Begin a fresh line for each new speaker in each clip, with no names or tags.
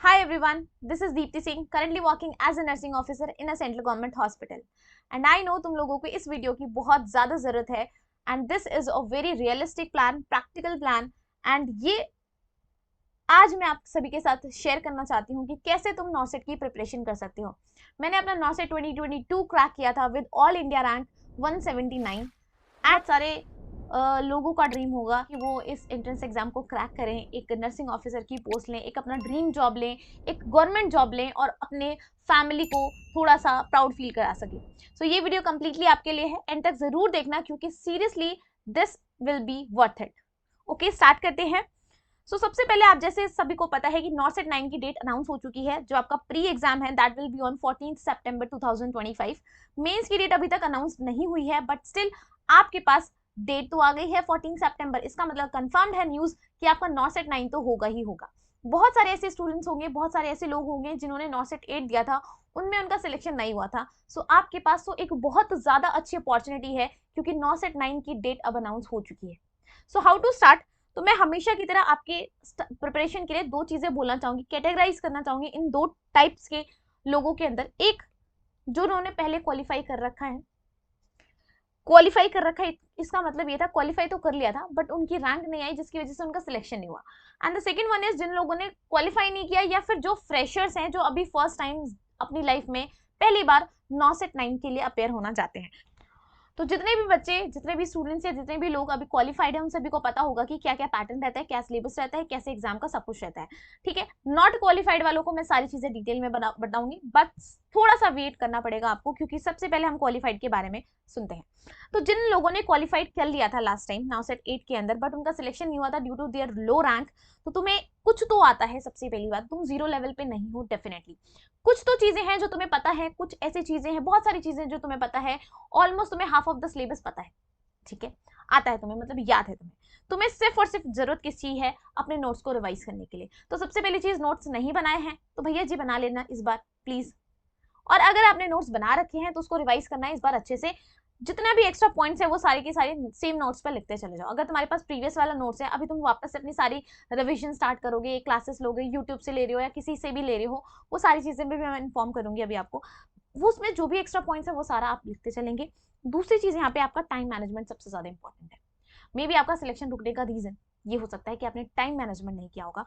Hi everyone, this is Deepti Singh, currently working as a nursing officer in a central government hospital. And I know तुम लोगों को इस video की बहुत ज़्यादा ज़रूरत है and this is a very realistic plan, practical plan and ये आज मैं आप सभी के साथ शेयर करना चाहती हूँ कि कैसे तुम नॉर्सेट की प्रिपरेशन कर सकते हो। मैंने अपना नॉर्सेट 2022 क्रैक किया था with all India rank 179 and सारे लोगों का ड्रीम होगा कि वो इस एंट्रेंस एग्जाम को क्रैक करें, एक नर्सिंग ऑफिसर की पोस्ट लें, एक अपना ड्रीम जॉब लें, एक गवर्नमेंट जॉब लें और अपने फैमिली को थोड़ा सा प्राउड फील करा सके। सो ये वीडियो कंप्लीटली आपके लिए है, एंड तक जरूर देखना क्योंकि seriously this will be worth it. Okay, start करते हैं। सबसे पहले आप जैसे सभी को पता है कि नॉर्सेट 9 की डेट अनाउंस हो चुकी है। जो आपका प्री एग्जाम है दैट विल बी ऑन 14 सितंबर 2025। मेंस की डेट अभी तक अनाउंस नहीं हुई है बट स्टिल आपके पास डेट तो आ गई है 14 सितंबर। इसका मतलब कंफर्म्ड है न्यूज कि आपका नॉर्सेट 9 तो होगा ही होगा। बहुत सारे ऐसे स्टूडेंट्स होंगे, बहुत सारे ऐसे लोग होंगे जिन्होंने नॉर्सेट 8 दिया था, उनमें उनका सिलेक्शन नहीं हुआ था। आपके पास तो एक बहुत ज्यादा अच्छी अपॉर्चुनिटी है क्योंकि नॉर्सेट 9 की डेट अब अनाउंस हो चुकी है। How to start? तो मैं हमेशा की तरह आपके प्रिपरेशन के लिए दो चीजें बोलना चाहूंगी, कैटेगराइज करना चाहूंगी इन दो टाइप्स के लोगों के अंदर। एक जो उन्होंने पहले क्वालिफाई कर रखा है, क्वालिफाई कर रखा है इसका मतलब ये था क्वालिफाई तो कर लिया था बट उनकी रैंक नहीं आई जिसकी वजह से उनका सिलेक्शन नहीं हुआ। And the second one is जिन लोगों ने क्वालिफाई नहीं किया या फिर जो फ्रेशर्स हैं जो अभी फर्स्ट टाइम अपनी लाइफ में पहली बार नॉर्सेट 9 के लिए अपेयर होना चाहते हैं। तो जितने भी बच्चे, जितने भी स्टूडेंट्स या जितने भी लोग अभी क्वालिफाइड है उन सभी को पता होगा कि क्या क्या पैटर्न रहता है, क्या सिलेबस रहता है, कैसे एग्जाम का सब कुछ रहता है। ठीक है, नॉट क्वालिफाइड वालों को मैं सारी चीजें डिटेल में बताऊंगी बट थोड़ा सा वेट करना पड़ेगा आपको क्योंकि सबसे पहले हम क्वालिफाइड के बारे में सुनते हैं। तो जिन लोगों ने क्वालिफाइड कर लिया था लास्ट टाइम नाउसेट 8 के अंदर बट उनका सिलेक्शन नहीं हुआ था due to their low rank, तो तुम्हें कुछ तो आता है। सबसे पहली बात, तुम जीरो लेवल पे नहीं हो डेफिनेटली। कुछ तो चीजें हैं जो तुम्हें पता है, कुछ ऐसी चीजें हैं, बहुत सारी चीजें जो तुम्हें पता है। ऑलमोस्ट तुम्हें हाफ ऑफ द सिलेबस पता है। ठीक है, आता है तुम्हें, मतलब याद है तुम्हें। तुम्हें सिर्फ और सिर्फ जरूरत किस चीज है? अपने नोट्स को रिवाइज करने के लिए। तो सबसे पहली चीज, नोट्स नहीं बनाए हैं तो भैया जी बना लेना इस बार प्लीज। और अगर आपने नोट्स बना रखे हैं तो उसको रिवाइज करना है इस बार अच्छे से। जितना भी एक्स्ट्रा पॉइंट्स है वो सारे के सारे सेम नोट्स पर लिखते चले जाओ। अगर तुम्हारे पास प्रीवियस वाला नोट्स है, अभी तुम वापस से अपनी सारी रिविजन स्टार्ट करोगे, क्लासेस लोगे, यूट्यूब से ले रहे हो या किसी से भी ले रहे हो, वो सारी चीजें भी मैं इन्फॉर्म करूंगी अभी आपको। वो उसमें जो भी एक्स्ट्रा पॉइंट्स है वो सारा आप लिखते चलेंगे। दूसरी चीज यहाँ पे आपका टाइम मैनेजमेंट सबसे ज्यादा इंपॉर्टेंट है। मे बी आपका सिलेक्शन रुकने का रीजन ये हो सकता है कि आपने टाइम मैनेजमेंट नहीं किया होगा।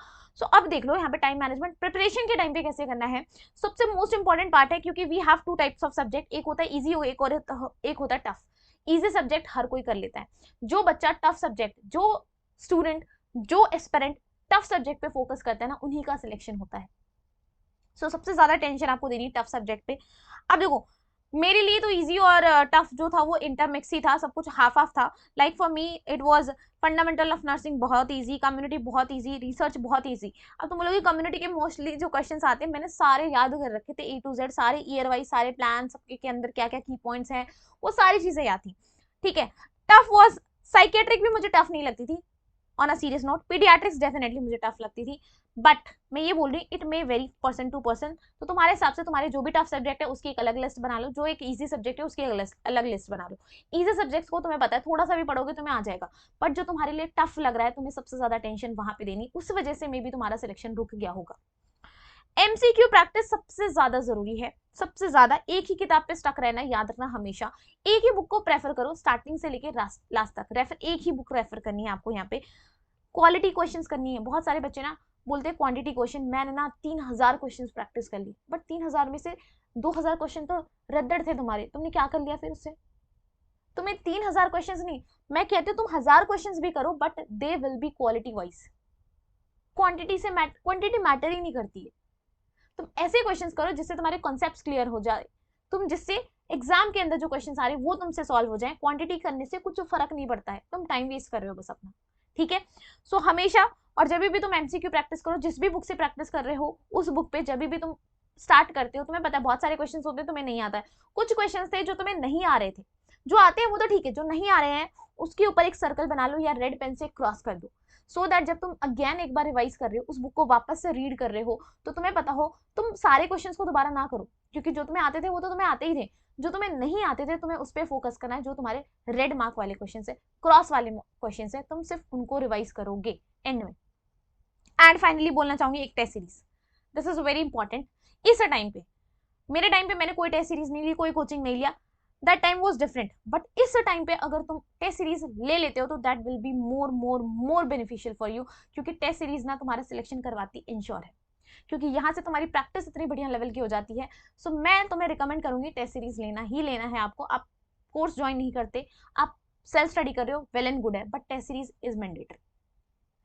अब देख लो यहाँ पे टाइम मैनेजमेंट प्रिपरेशन के टाइम पे कैसे करना है। सबसे मोस्ट इंपॉर्टेंट पार्ट है क्योंकि we have two types of subject, एक होता है इजी और एक होता है टफ। इजी सब्जेक्ट हर कोई कर लेता है। जो बच्चा टफ सब्जेक्ट, जो स्टूडेंट, जो एस्पिरेंट टफ सब्जेक्ट पे फोकस करता है ना, उन्हीं का सिलेक्शन होता है। सबसे ज्यादा टेंशन आपको देनी टफ सब्जेक्ट पे। अब देखो, मेरे लिए तो इजी और टफ जो था वो इंटरमिक्स ही था, सब कुछ हाफ हाफ था। Like for me it was fundamental of nursing बहुत इजी, कम्युनिटी बहुत इजी, रिसर्च बहुत इजी। अब तुम लोग कम्युनिटी के मोस्टली जो क्वेश्चंस आते हैं मैंने सारे याद कर रखे थे, ए टू जेड, सारे ईयर वाइज, सारे प्लान, सबके के अंदर क्या क्या की पॉइंट्स हैं, वो सारी चीजें याद थी। ठीक है, टफ वॉज साइकेट्रिक भी मुझे टफ नहीं लगती थी on a serious note. Paediatrics definitely मुझे टफ लगती थी बट मैं ये बोल रही हूँ it may vary person to person. तो तुम्हारे हिसाब से तुम्हारे जो भी टफ सब्जेक्ट है उसकी एक अलग लिस्ट बना लो, जो एक इजी सब्जेक्ट है उसकी अलग लिस्ट बना लो। इजी सब्जेक्ट्स को तुम्हें पता है थोड़ा सा भी पढ़ोगे तुम्हें आ जाएगा, बट जो तुम्हारे लिए टफ लग रहा है तुम्हें सबसे ज्यादा टेंशन वहां पे देनी, उस वजह से मे बी तुम्हारा सिलेक्शन रुक गया होगा। एमसीक्यू प्रैक्टिस सबसे ज्यादा जरूरी है, सबसे ज्यादा। एक ही किताब पे स्टक रहना याद रखना हमेशा। एक ही बुक को प्रेफर करो स्टार्टिंग से लेकर लास्ट तक। रेफर एक ही बुक रेफर करनी है आपको यहाँ पे। क्वालिटी क्वेश्चंस करनी है। बहुत सारे बच्चे ना बोलते हैं क्वांटिटी क्वेश्चन। मैंने ना 3000 क्वेश्चंस प्रैक्टिस कर ली बट 3000 में से 2000 क्वेश्चन तो रद्दड़ थे तुम्हारे, तुमने क्या कर लिया फिर उससे? तुम्हें 3000 क्वेश्चंस नहीं, मैं कहती हूँ तुम 1000 क्वेश्चंस भी करो but they will be quality wise. Quantity से क्वांटिटी मैटर ही नहीं करती है। तुम ऐसे क्वेश्चंस करो जिससे तुम्हारे कॉन्सेप्ट्स क्लियर हो जाए, तुम जिससे एग्जाम के अंदर जो क्वेश्चंस आ रहे हैं वो तुमसे सॉल्व हो जाए। क्वांटिटी करने से कुछ फर्क नहीं पड़ता है, तुम टाइम वेस्ट कर रहे हो बस अपना। ठीक है, हमेशा और जब भी तुम एमसीक्यू प्रैक्टिस करो, जिस भी बुक से प्रैक्टिस कर रहे हो उस बुक पे जब भी तुम स्टार्ट करते हो, तुम्हें पता है बहुत सारे क्वेश्चंस होते हैं तुम्हें नहीं आता है। कुछ क्वेश्चंस थे जो तुम्हें नहीं आ रहे थे, जो आते हैं वो तो ठीक है, जो नहीं आ रहे हैं उसके ऊपर एक सर्कल बना लो या रेड पेन से क्रॉस कर दो। दैट जब तुम अगेन एक बार रिवाइज कर रहे हो, उस बुक को वापस से रीड कर रहे हो, तो तुम्हें पता हो तुम सारे क्वेश्चंस को दोबारा ना करो क्योंकि जो तुम्हें आते थे वो तो तुम्हें आते ही थे। जो तुम्हें नहीं आते थे तुम्हें उस पर फोकस करना है, जो तुम्हारे रेड मार्क वाले क्वेश्चन है, क्रॉस वाले क्वेश्चन है, तुम सिर्फ उनको रिवाइज करोगे एंड में। एंड फाइनली बोलना चाहूंगी एक test series. This is very important. इस टाइम पे, मेरे टाइम पे मैंने कोई टेस्ट सीरीज नहीं ली, कोई कोचिंग नहीं लिया, that time was different. But इस टाइम पे अगर तुम टेस्ट सीरीज ले लेते हो तो that will be more more more beneficial for you, क्योंकि टेस्ट सीरीज ना तुम्हारा सिलेक्शन करवाती इंश्योर है, क्योंकि यहाँ से तुम्हारी प्रैक्टिस इतनी बढ़िया लेवल की हो जाती है। सो मैं तुम्हें रिकमेंड करूंगी टेस्ट सीरीज लेना ही लेना है आपको। आप कोर्स ज्वाइन नहीं करते, आप सेल्फ स्टडी कर रहे हो, वेल एंड गुड है, but test series is mandatory.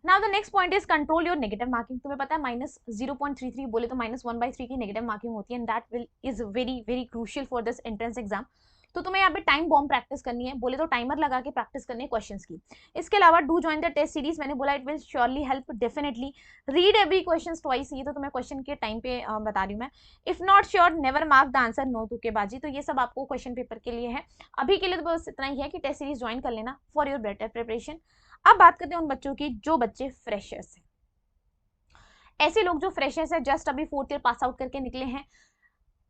Now the next point is control your negative marking. तुम्हें पता है -0.33 बोले तो -1/3 की नेगेटिव मार्किंग होती है, and that will is very very crucial for this entrance exam. तो तुम्हें यहाँ पे टाइम बॉम्ब प्रैक्टिस करनी है, बोले तो टाइमर लगा के प्रैक्टिस करनी है क्वेश्चंस की। इसके अलावा do join the test series, मैंने बोला it will surely help definitely. Read every question twice, ये तो तुम्हें क्वेश्चन के टाइम पे बता रही हूँ मैं। If not sure never mark the answer, no तुक्केबाजी। तो ये सब आपको क्वेश्चन पेपर के लिए है। अभी के लिए तो बस इतना ही है कि टेस्ट सीरीज ज्वाइन कर लेना फॉर योर बेटर प्रिपरेशन। अब बात करते हैं उन बच्चों की जो बच्चे फ्रेशर्स हैं, ऐसे लोग जो फ्रेशर्स है, जस्ट अभी 4th ईयर पास आउट करके निकले हैं,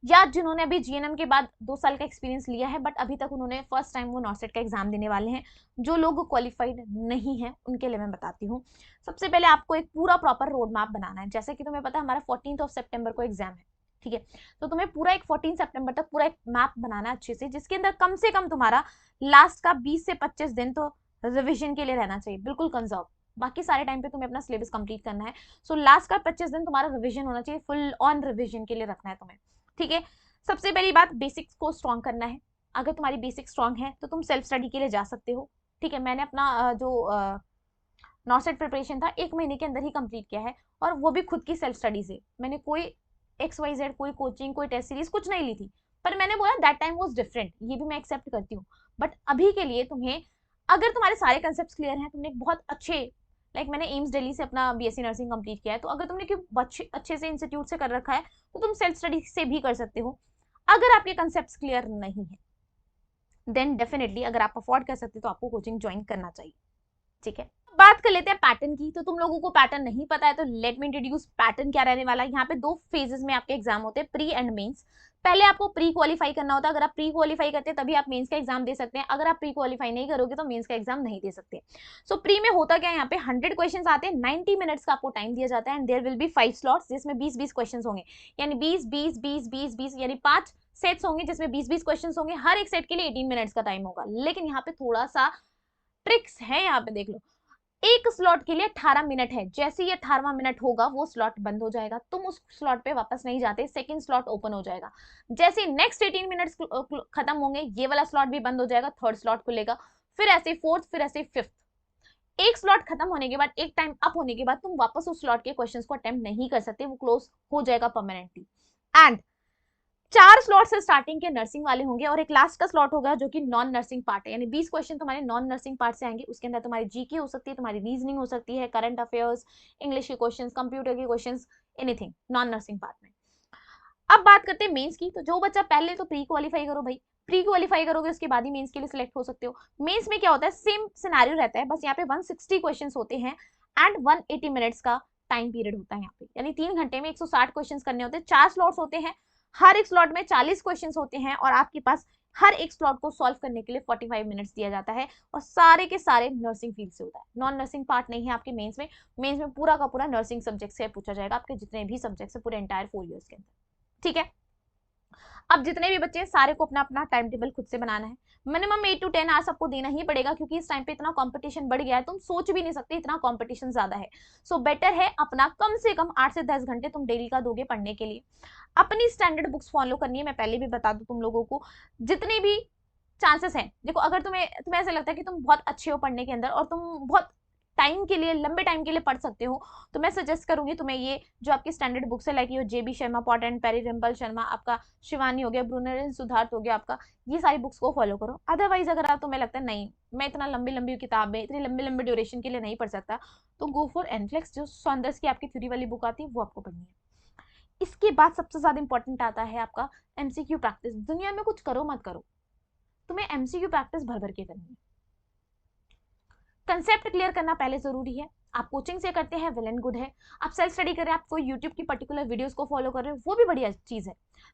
या जिन्होंने अभी जीएनएम के बाद 2 साल का एक्सपीरियंस लिया है बट अभी तक उन्होंने फर्स्ट टाइम वो नॉर्सेट का एग्जाम देने वाले हैं। जो लोग क्वालिफाइड नहीं है उनके लिए मैं बताती हूँ। सबसे पहले आपको एक पूरा प्रॉपर रोड मैप बनाना है। जैसे कि तुम्हें पता है हमारा 14 सितंबर को एग्जाम है, ठीक है, तो तुम्हें पूरा एक 14 सितंबर तक पूरा एक मैप बनाना है अच्छे से, जिसके अंदर कम से कम तुम्हारा लास्ट का 20 से 25 दिन तो रिविजन के लिए रहना चाहिए, बिल्कुल कंजर्व। बाकी सारे टाइम पे तुम्हें अपना सिलेबस कंप्लीट करना है। सो लास्ट का 25 दिन तुम्हारा रिविजन होना चाहिए, फुल ऑन रिविजन के लिए रखना है तुम्हें, ठीक है। सबसे पहली बात, बेसिक्स को स्ट्रॉन्ग करना है। अगर तुम्हारी बेसिक स्ट्रॉन्ग है तो तुम सेल्फ स्टडी के लिए जा सकते हो, ठीक है। मैंने अपना जो नॉर्सेट प्रिपरेशन था 1 महीने के अंदर ही कंप्लीट किया है, और वो भी खुद की सेल्फ स्टडी से। मैंने कोई XYZ, कोई कोचिंग, कोई टेस्ट सीरीज कुछ नहीं ली थी, पर मैंने बोला दैट टाइम वाज डिफरेंट, ये भी मैं एक्सेप्ट करती हूँ। बट अभी के लिए तुम्हें, अगर तुम्हारे सारे कंसेप्ट क्लियर हैं, तुमने एक बहुत अच्छे, लाइक मैंने एम्स दिल्ली से अपना BSc नर्सिंग कंप्लीट किया है, तो अगर तुमने अच्छे से इंस्टीट्यूट से कर रखा है तो तुम सेल्फ स्टडी से भी कर सकते हो। अगर आपके कंसेप्ट क्लियर नहीं है देन डेफिनेटली, अगर आप अफोर्ड कर सकते हो तो आपको कोचिंग ज्वाइन करना चाहिए, ठीक है। बात कर लेते हैं पैटर्न की। तो तुम लोगों को पैटर्न नहीं पता है तो लेट मी इंट्रोड्यूस पैटर्न क्या रहने वाला है। यहाँ पे 2 फेजेस में आपके एग्जाम होते हैं, प्री एंड मेंस। पहले आपको प्री क्वालिफाई करना होता है। अगर आप प्री क्वालिफाई करते हैं तभी आप मेंस का एग्जाम दे सकते हैं। अगर आप प्री क्वालिफाई नहीं करोगे तो मेंस का एग्जाम नहीं दे सकते। सो प्री में होता क्या है, यहाँ पे 100 क्वेश्चन आते हैं, 90 मिनट्स का आपको टाइम दिया जाता है, and there will be 5 slots जिसमें 20-20 क्वेश्चन होंगे, यानी 20-20-20-20-20 यानी 5 सेट्स होंगे जिसमें 20-20 क्वेश्चन होंगे। हर एक सेट के लिए 18 मिनट्स का टाइम होगा। लेकिन यहाँ पे थोड़ा सा ट्रिक्स है, यहाँ पे देख लो। एक स्लॉट के लिए 18 मिनट है, जैसे ही 18वां मिनट होगा वो स्लॉट बंद हो जाएगा, तुम उस स्लॉट पे वापस नहीं जाते, सेकंड स्लॉट ओपन हो जाएगा। जैसे नेक्स्ट 18 मिनट्स खत्म होंगे ये वाला स्लॉट भी बंद हो जाएगा, थर्ड स्लॉट खुलेगा, फिर ऐसे फोर्थ, फिर ऐसे फिफ्थ। एक स्लॉट खत्म होने के बाद, एक टाइम अप होने के बाद तुम वापस उस स्लॉट के क्वेश्चंस को अटेम्प्ट नहीं कर सकते, वो क्लोज हो जाएगा परमानेंटली। एंड 4 स्लॉट से स्टार्टिंग के नर्सिंग वाले होंगे और एक लास्ट का स्लॉट होगा जो कि नॉन नर्सिंग पार्ट है, यानी 20 क्वेश्चन तुम्हारे नॉन नर्सिंग पार्ट से आएंगे। उसके अंदर तुम्हारी जीके हो सकती है, तुम्हारी रीजनिंग हो सकती है, करंट अफेयर्स, इंग्लिश के क्वेश्चंस, कंप्यूटर के questions, anything non nursing part में। अब बात करते हैं मेंस की। तो जो बच्चा पहले तो प्री क्वालिफाई करो भाई, प्री क्वालिफाई करोगे उसके बाद ही मेंस के लिए सिलेक्ट हो सकते हो। मेंस में क्या होता है, सेम सिनेरियो रहता है, बस यहाँ पे 160 क्वेश्चंस होते हैं एंड 180 मिनट्स का टाइम पीरियड होता है यहाँ पे, यानी 3 घंटे में 160 क्वेश्चन करने होते हैं। 4 स्लॉट्स होते हैं, हर एक स्लॉट में 40 क्वेश्चन होते हैं, और आपके पास हर एक स्लॉट को सॉल्व करने के लिए 45 मिनट्स दिया जाता है, और सारे के सारे नर्सिंग फील्ड से होता है, नॉन नर्सिंग पार्ट नहीं है आपके मेंस में। मेंस में पूरा का पूरा नर्सिंग सब्जेक्ट से पूछा जाएगा, आपके जितने भी सब्जेक्ट है पूरे एंटायर 4 ईयर्स के अंदर, ठीक है। अब जितने भी बच्चे हैं सारे को अपना अपना टाइम टेबल खुद से बनाना है। मिनिमम 8 to 10 आवर्स आपको देना ही पड़ेगा, क्योंकि इस टाइम पे इतना कंपटीशन बढ़ गया है, तुम सोच भी नहीं सकते इतना कंपटीशन ज्यादा है। सो बेटर है अपना कम से कम 8 से 10 घंटे तुम डेली का दोगे पढ़ने के लिए। अपनी स्टैंडर्ड बुक्स फॉलो करनी है, मैं पहले भी बता दूं तुम लोगों को, जितने भी चांसेस हैं। देखो अगर तुम्हें ऐसा लगता है कि तुम बहुत अच्छे हो पढ़ने के अंदर और तुम बहुत टाइम के लिए, लंबे टाइम के लिए पढ़ सकते हो, तो मैं सजेस्ट करूंगी तुम्हें ये जो आपकी स्टैंडर्ड बुक्स है, लाइक ये JB Sharma, Pott and Perry, Rimple Sharma, आपका शिवानी हो गया, ब्रूनर एंड सुधार्थ हो गया आपका, ये सारी बुक्स को फॉलो करो। अदरवाइज अगर आप तुम्हें लगता है नहीं मैं इतना लंबी लंबी किताबें इतनी लंबी लंबी ड्यूरेशन के लिए नहीं पढ़ सकता, तो गो फॉर एनफ्लेक्स, जो सौंदर्य की आपकी थ्योरी वाली बुक आती है वो आपको पढ़नी है। इसके बाद सबसे ज्यादा इंपॉर्टेंट आता है आपका MCQ प्रैक्टिस। दुनिया में कुछ करो मत करो, तुम्हें MCQ प्रैक्टिस भर भर के करनी है। कंसेप्ट क्लियर करना पहले जरूरी है। आप कोचिंग से करते हैं वेल एंड गुड है, आप सेल्फ स्टडी कर रहे हैं, आप कोई यूट्यूब की पर्टिकुलर वीडियोस को फॉलो कर रहे हो वो भी बढ़िया चीज है,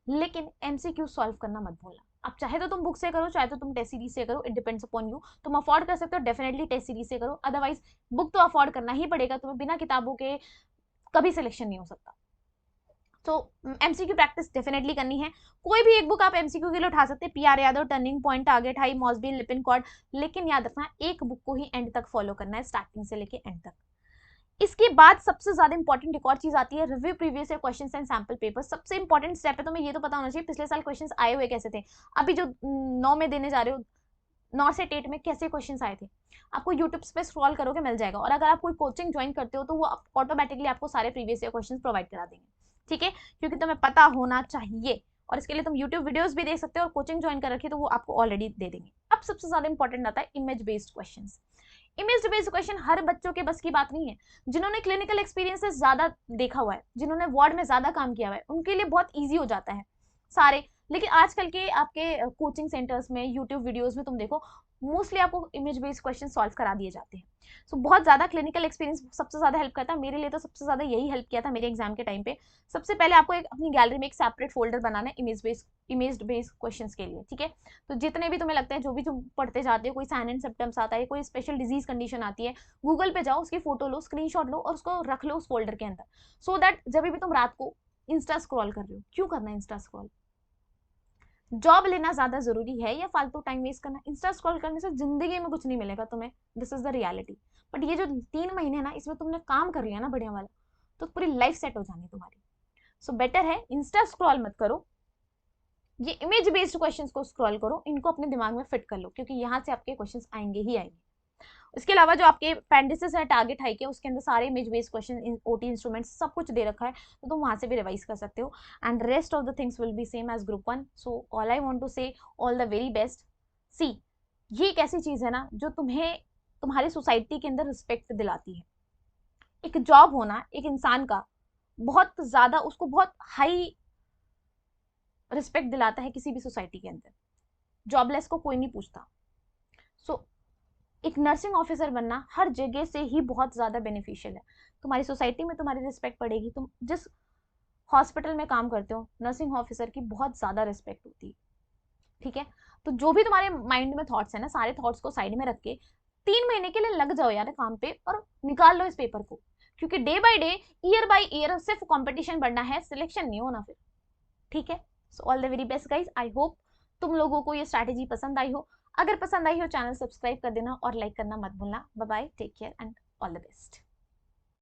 लेकिन MCQ सॉल्व करना मत भूलना। आप चाहे तो तुम बुक से करो, चाहे तो तुम टेस्ट सीरीज से करो, इट डिपेंड्स अपॉन यू। तुम अफोर्ड कर सकते हो डेफिनेटली टेस्ट सीरीज से करो, अदरवाइज बुक तो अफोर्ड करना ही पड़ेगा, तुम्हें बिना किताबों के कभी सिलेक्शन नहीं हो सकता। तो एमसीक्यू प्रैक्टिस डेफिनेटली करनी है। कोई भी एक बुक आप एमसीक्यू के लिए उठा सकते हैं, PR Yadav, turning point, target high, Mosby, Lippincott, लेकिन याद रखना एक बुक को ही एंड तक फॉलो करना है, स्टार्टिंग से लेके एंड तक। इसके बाद सबसे ज्यादा इंपॉर्टेंट एक और चीज आती है, review previous year questions and sample paper. सबसे इंपॉर्टेंट स्टेप है, तुम्हें ये तो पता होना चाहिए पिछले साल क्वेश्चंस आए हुए कैसे थे, अभी जो 9 में देने जा रहे हो 9 से 8 में कैसे क्वेश्चंस आए थे। आपको यूट्यूब पे स्क्रॉल करोगे मिल जाएगा, और अगर आप कोई कोचिंग ज्वाइन करते हो तो वो ऑटोमेटिकली आपको सारे प्रीवियस ईयर क्वेश्चंस प्रोवाइड करा देंगे, ठीक है, क्योंकि तुम्हें पता होना चाहिए। और इसके लिए तुम यूट्यूब वीडियोस भी देख सकते हो, और कोचिंग ज्वाइन कर रखी तो वो आपको ऑलरेडी दे देंगे। अब सबसे ज्यादा इंपॉर्टेंट आता है image based questions. Image based question हर बच्चों के बस की बात नहीं है। जिन्होंने क्लिनिकल एक्सपीरियंसेस ज्यादा देखा हुआ है, जिन्होंने वार्ड में ज्यादा काम किया हुआ है, उनके लिए बहुत ईजी हो जाता है सारे। लेकिन आजकल के आपके कोचिंग सेंटर्स में, यूट्यूब वीडियोस में तुम देखो, मोस्टली आपको इमेज बेस्ड क्वेश्चन सॉल्व करा दिए जाते हैं। सो बहुत ज्यादा क्लिनिकल एक्सपीरियंस सबसे ज्यादा हेल्प करता है। मेरे लिए तो सबसे ज्यादा यही हेल्प किया था मेरे एग्जाम के टाइम पे। सबसे पहले आपको एक अपनी गैलरी में एक सेपरेट फोल्डर बनाना है इमेज बेस्ड क्वेश्चंस के लिए, ठीक है। तो जितने भी तुम्हें लगता है, जो भी तुम पढ़ते जाते हो, कोई साइन एंड सिम्टम्स आता है, कोई स्पेशल डिजीज कंडीशन आती है, गूगल पे जाओ, उसकी फोटो लो, स्क्रीनशॉट लो और उसको रख लो उस फोल्डर के अंदर, सो दैट जब भी तुम रात को इंस्टा स्क्रॉल कर रहे हो, क्यों करना है इंस्टा स्क्रॉल? जॉब लेना ज्यादा जरूरी है या फालतू टाइम वेस्ट करना? इंस्टा स्क्रॉल करने से जिंदगी में कुछ नहीं मिलेगा तुम्हें, this is the reality. But ये जो 3 महीने है ना, इसमें तुमने काम कर लिया ना बढ़िया वाला, तो पूरी लाइफ सेट हो जानी तुम्हारी। सो बेटर है इंस्टा स्क्रॉल मत करो, ये इमेज बेस्ड क्वेश्चंस को स्क्रॉल करो, इनको अपने दिमाग में फिट कर लो, क्योंकि यहाँ से आपके क्वेश्चंस आएंगे ही आएंगे। इसके अलावा जो आपके अपेंडिसेस है टारगेट हाई के, उसके अंदर सारे image based question, OT instruments सब कुछ दे रखा है, तो तुम वहां से भी रिवाइज कर सकते हो। And rest of the things will be same as group 1। So all I want to say all the very best. See, ये एक ऐसी चीज है ना जो तुम्हें तुम्हारी सोसाइटी के अंदर रिस्पेक्ट दिलाती है। एक जॉब होना एक इंसान का बहुत ज्यादा, उसको बहुत हाई रिस्पेक्ट दिलाता है किसी भी सोसाइटी के अंदर। जॉबलेस को कोई नहीं पूछता। सो एक नर्सिंग ऑफिसर बनना हर जगह से ही बहुत ज्यादा बेनिफिशियल है। तुम्हारी सोसाइटी में तुम्हारी रिस्पेक्ट बढ़ेगी। तुम जिस हॉस्पिटल में काम करते हो, नर्सिंग ऑफिसर की बहुत ज्यादा रिस्पेक्ट होती है, ठीक है। तो जो भी तुम्हारे माइंड में थॉट्स है ना, सारे थॉट्स को साइड में रख के 3 महीने के लिए लग जाओ यार काम पे, और निकाल लो इस पेपर को, क्योंकि day by day, year by year सिर्फ कंपटीशन बढ़ना है, सिलेक्शन नहीं होना फिर, ठीक है। So all the very best guys. I hope तुम लोगों को ये स्ट्रैटेजी पसंद आई हो। अगर पसंद आई हो, चैनल सब्सक्राइब कर देना और लाइक करना मत भूलना। Bye bye, take care and all the best.